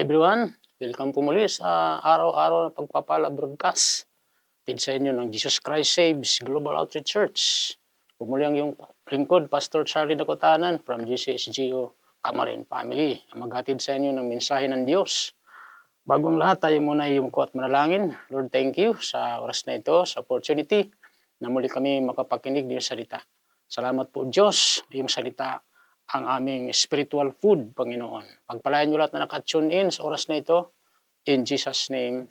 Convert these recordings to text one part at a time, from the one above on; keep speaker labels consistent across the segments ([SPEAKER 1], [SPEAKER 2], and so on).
[SPEAKER 1] Everyone, welcome po muli sa araw-araw na pagpapala broadcast. Tid sa inyo ng Jesus Christ Saves Global Outreach Church. Pumuli ang iyong lingkod, Pastor Charlie Dakotanan from GCSGO Camarin Family. Ang maghatid sa inyo ng mensahe ng Diyos. Bagong lahat, tayo muna yumuko at manalangin. Lord, thank you sa oras na ito, sa opportunity na muli kami makapakinig ng salita. Salamat po Diyos, yung salita ang aming spiritual food, Panginoon. Pagpalayan nyo lahat na nakatune in sa oras na ito. In Jesus' name,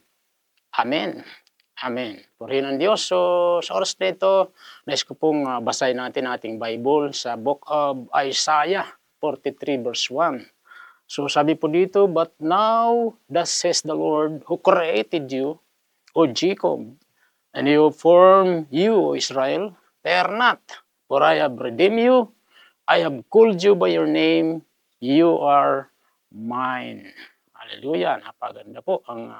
[SPEAKER 1] Amen. Amen. Purihin ang Diyos. So, sa oras na ito, nais ko pong basahin natin ating Bible sa Book of Isaiah 43 verse 1. So, sabi po dito, But now, thus says the Lord, who created you, O Jacob, and who formed you, O Israel, fear not, for I have redeemed you, I have called you by your name, you are mine. Hallelujah. Napaganda po ang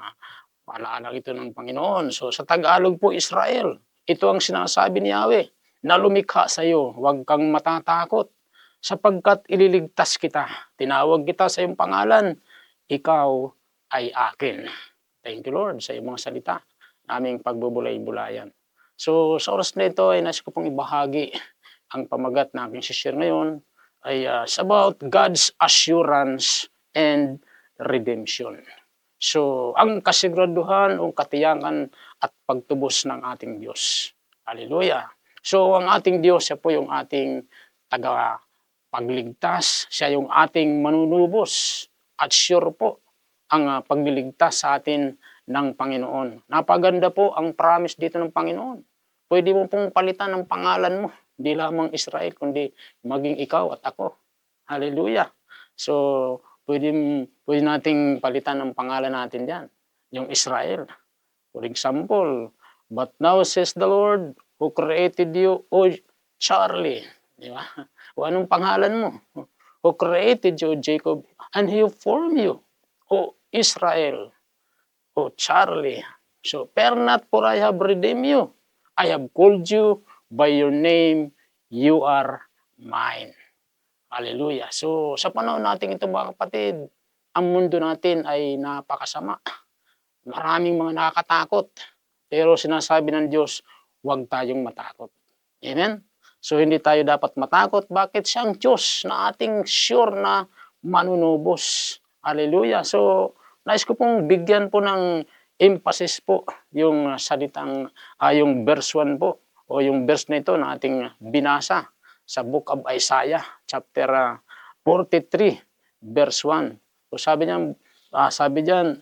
[SPEAKER 1] paalala ito ng Panginoon. So sa Tagalog po, Israel, ito ang sinasabi ni Yahweh, na lumikha sa iyo, huwag kang matatakot, sapagkat ililigtas kita. Tinawag kita sa iyong pangalan, ikaw ay akin. Thank you Lord sa iyong mga salita, aming pagbubulay-bulayan. So sa oras na ito ay nais ko pong ibahagi ang pamagat na aking share ngayon ay about God's assurance and redemption. So, ang kasiguraduhan o katiyakan at pagtubos ng ating Diyos. Hallelujah. So, ang ating Diyos, siya po yung ating tagapagligtas. Siya yung ating manunubos. At sure po ang pagliligtas sa atin ng Panginoon. Napaganda po ang promise dito ng Panginoon. Pwede mo pong palitan ng pangalan mo. Hindi lamang Israel, kundi maging ikaw at ako. Hallelujah. So, pwede nating palitan ng pangalan natin diyan, yung Israel. For example, but now says the Lord who created you, O Charlie. Di ba? O anong pangalan mo? Who created you, Jacob, and He formed you, O Israel, O Charlie. So, fear not, for I have redeemed you. I have called you by your name, you are mine. Hallelujah. So, sa panahon natin ito mga kapatid, ang mundo natin ay napakasama. Maraming mga nakakatakot. Pero sinasabi ng Diyos, huwag tayong matakot. Amen? So, hindi tayo dapat matakot. Bakit? Siyang Diyos na ating sure na manunubos. Hallelujah. So, nais ko pong bigyan po ng emphasis po yung salitang, yung verse 1 po. O yung verse na ito na ating binasa sa Book of Isaiah, chapter 43, verse 1. So sabi diyan,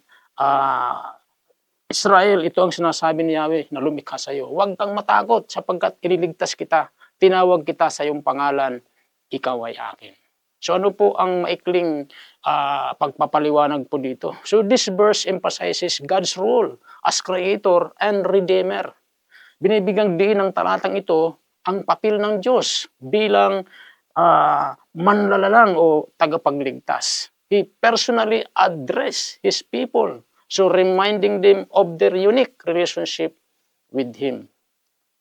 [SPEAKER 1] Israel, ito ang sinasabi ni Yahweh na lumikha sa iyo. Huwag kang matakot sapagkat iniligtas kita, tinawag kita sa iyong pangalan, ikaw ay akin. So ano po ang maikling pagpapaliwanag po dito? So this verse emphasizes God's role as creator and redeemer. Binibigyang diin ng talatang ito ang papel ng Diyos bilang manlalalang o tagapagligtas. He personally addressed His people, so reminding them of their unique relationship with Him.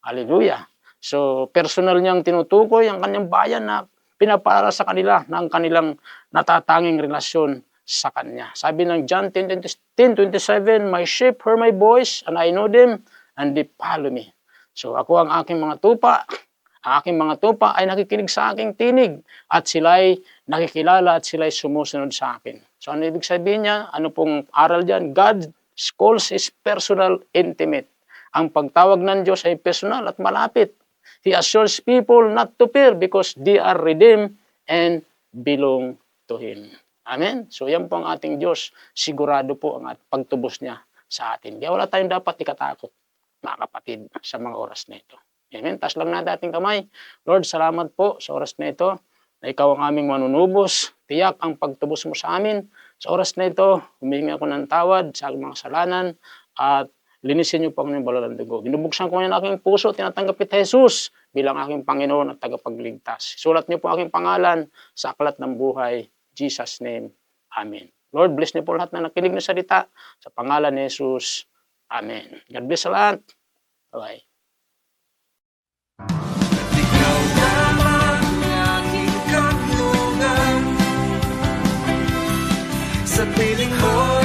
[SPEAKER 1] Hallelujah. So personal niyang tinutukoy ang kanyang bayan na pinapaalala sa kanila ng kanilang natatanging relasyon sa Kanya. Sabi ng John 10:27, My sheep hear my voice and I know them, and they follow me. So ako ang aking mga tupa, ang aking mga tupa ay nakikinig sa aking tinig at sila'y nakikilala at sila'y sumusunod sa akin. So ano ibig sabihin niya? Ano pong aral diyan? God calls is personal, intimate. Ang pagtawag ng Diyos ay personal at malapit. He assures people not to fear because they are redeemed and belong to Him. Amen? So yan po ang ating Diyos. Sigurado po ang pagtubos niya sa atin. Kaya wala tayong dapat ikatakot, mga kapatid, sa mga oras na ito. Amen? Taas lang natin ating kamay. Lord, salamat po sa oras na ito na ikaw ang aming manunubos. Tiyak ang pagtubos mo sa amin. Sa oras na ito, humingi ako ng tawad sa aking mga kasalanan at linisin niyo po ang banal na dugo. Binubuksan ko ngayon ang aking puso, tinatanggap kita Jesus bilang aking Panginoon at tagapagligtas. Sulat niyo po aking pangalan sa aklat ng buhay. Jesus' name. Amen. Lord, bless niyo po lahat na nakinig na salita sa pangalan ni Jesus. Amen. God bless sa lahat. Bye-bye.
[SPEAKER 2] Ikaw naman ang aking kanlungan. sa piling mo